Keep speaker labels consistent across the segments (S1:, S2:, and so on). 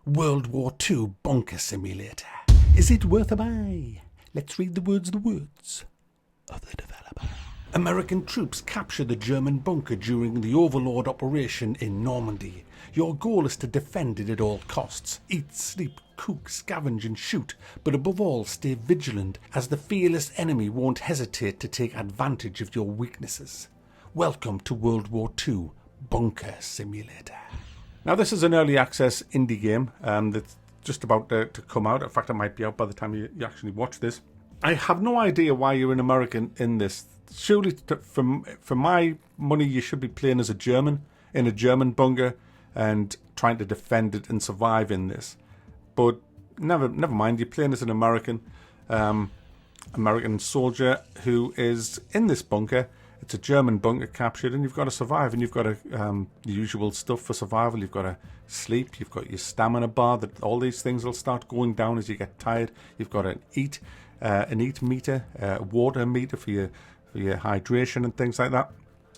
S1: World War II bunker simulator. Is it worth a buy? Let's read the words of the developer. American troops capture the German bunker during the Overlord operation in Normandy. Your goal is to defend it at all costs. Eat, sleep, cook, scavenge and shoot, but above all stay vigilant, as the fearless enemy won't hesitate to take advantage of your weaknesses. Welcome to World War II Bunker Simulator. Now this is an early access indie game that's just about to come out. In fact, it might be out by the time you actually watch this. I have no idea why you're an American in this. Surely, for my money, you should be playing as a German in a German bunker and trying to defend it and survive in this. But never mind. You're playing as an American soldier who is in this bunker. It's a German bunker captured, and you've got to survive, and you've got the usual stuff for survival. You've got to sleep, you've got your stamina bar, that all these things will start going down as you get tired. You've got an eat meter, a water meter for your hydration and things like that.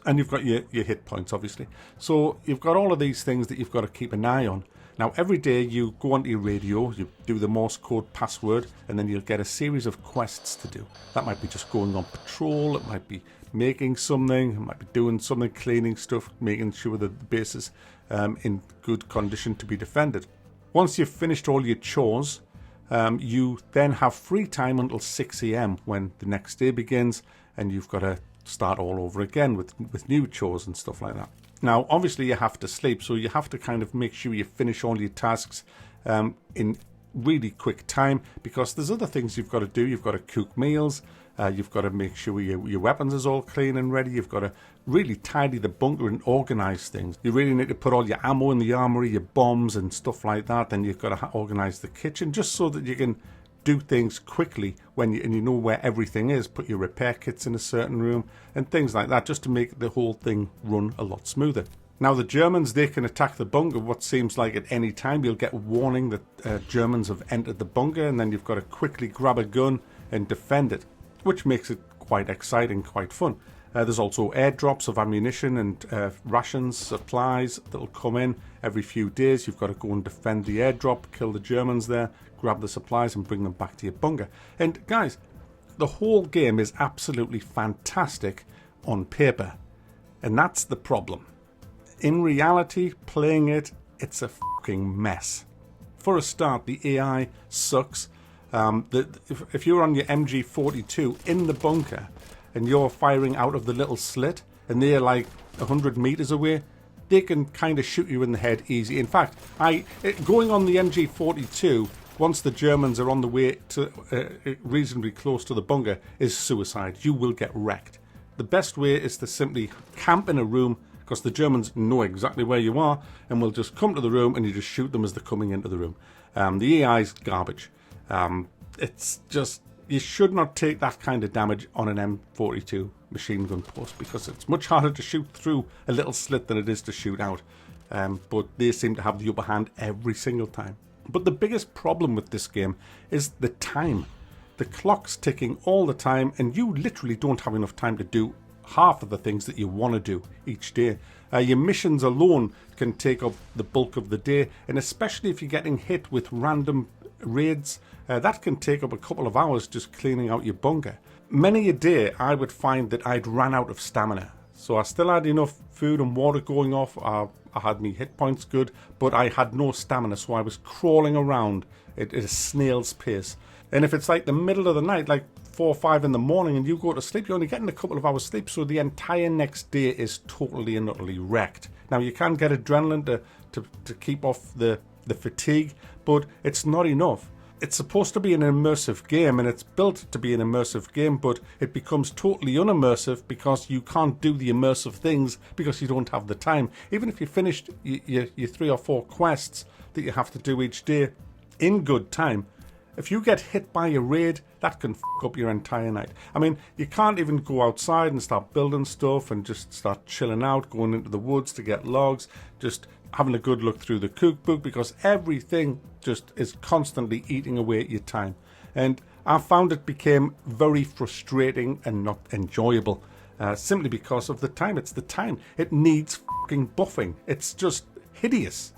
S1: And you've got your hit points, obviously. So you've got all of these things that you've got to keep an eye on. Now, every day you go onto your radio, you do the Morse code password, and then you'll get a series of quests to do. That might be just going on patrol, it might be making something, it might be doing something, cleaning stuff, making sure that the base is in good condition to be defended. Once you've finished all your chores, you then have free time until 6 a.m. when the next day begins, and you've got to start all over again with new chores and stuff like that. Now, obviously, you have to sleep, so you have to kind of make sure you finish all your tasks in really quick time, because there's other things you've got to do. You've got to cook meals, you've got to make sure your weapons is all clean and ready, you've got to really tidy the bunker and organise things. You really need to put all your ammo in the armoury, your bombs and stuff like that. Then you've got to organise the kitchen, just so that you can do things quickly when you know where everything is. Put your repair kits in a certain room and things like that, just to make the whole thing run a lot smoother. Now, the Germans, they can attack the bunker what seems like at any time. You'll get a warning that Germans have entered the bunker, and then you've got to quickly grab a gun and defend it, which makes it quite exciting, quite fun. There's also airdrops of ammunition and rations, supplies that'll come in every few days. You've got to go and defend the airdrop, kill the Germans there, grab the supplies and bring them back to your bunker. And guys, the whole game is absolutely fantastic on paper. And that's the problem. In reality, playing it, it's a fucking mess. For a start, the AI sucks. If you're on your MG42 in the bunker and you're firing out of the little slit and they're like 100 meters away, they can kind of shoot you in the head easy. In fact, going on the MG42, once the Germans are on the way to reasonably close to the bunker, is suicide. You will get wrecked. The best way is to simply camp in a room, because the Germans know exactly where you are and will just come to the room and you just shoot them as they're coming into the room. The AI is garbage. It's just, you should not take that kind of damage on an M42 machine gun post, because it's much harder to shoot through a little slit than it is to shoot out. But they seem to have the upper hand every single time. But the biggest problem with this game is the time. The clock's ticking all the time, and you literally don't have enough time to do half of the things that you want to do each day. Your missions alone can take up the bulk of the day, and especially if you're getting hit with random raids, that can take up a couple of hours just cleaning out your bunker. Many a day I would find that I'd ran out of stamina, so I still had enough food and water going off. I had my hit points good, but I had no stamina, so I was crawling around at a snail's pace. And if it's like the middle of the night, like 4 or 5 in the morning, and you go to sleep, you're only getting a couple of hours sleep, so the entire next day is totally and utterly wrecked. Now, you can get adrenaline to keep off the fatigue, but it's not enough. It's supposed to be an immersive game, and it's built to be an immersive game, but it becomes totally unimmersive because you can't do the immersive things because you don't have the time. Even if you finished your 3 or 4 quests that you have to do each day in good time, if you get hit by a raid, that can fuck up your entire night. I mean, you can't even go outside and start building stuff and just start chilling out, going into the woods to get logs, just having a good look through the cookbook, because everything just is constantly eating away at your time. And I found it became very frustrating and not enjoyable, simply because of the time. It's the time. It needs fucking buffing. It's just hideous.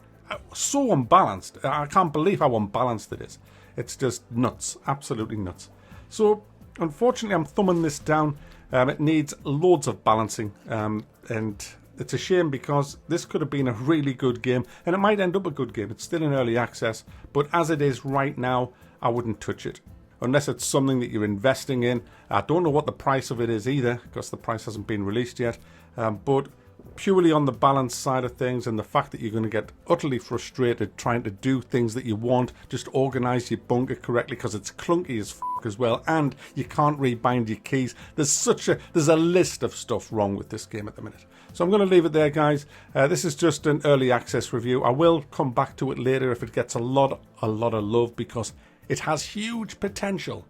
S1: so unbalanced. I can't believe how unbalanced it is. It's just nuts, absolutely nuts. So unfortunately, I'm thumbing this down. It needs loads of balancing, and it's a shame because this could have been a really good game, and it might end up a good game. It's still in early access, but as it is right now, I wouldn't touch it unless it's something that you're investing in. I don't know what the price of it is either, because the price hasn't been released yet, but purely on the balance side of things and the fact that you're going to get utterly frustrated trying to do things that you want, just organize your bunker correctly because it's clunky as as well, and you can't rebind your keys. There's a list of stuff wrong with this game at the minute. So I'm going to leave it there, guys. This is just an early access review. I will come back to it later if it gets a lot of love, because it has huge potential.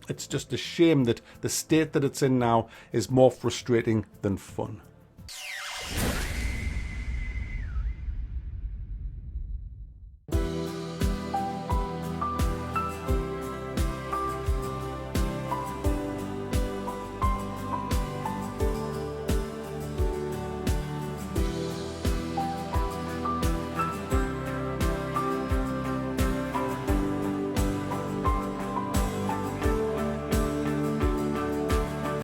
S1: It's just a shame that the state that it's in now is more frustrating than fun.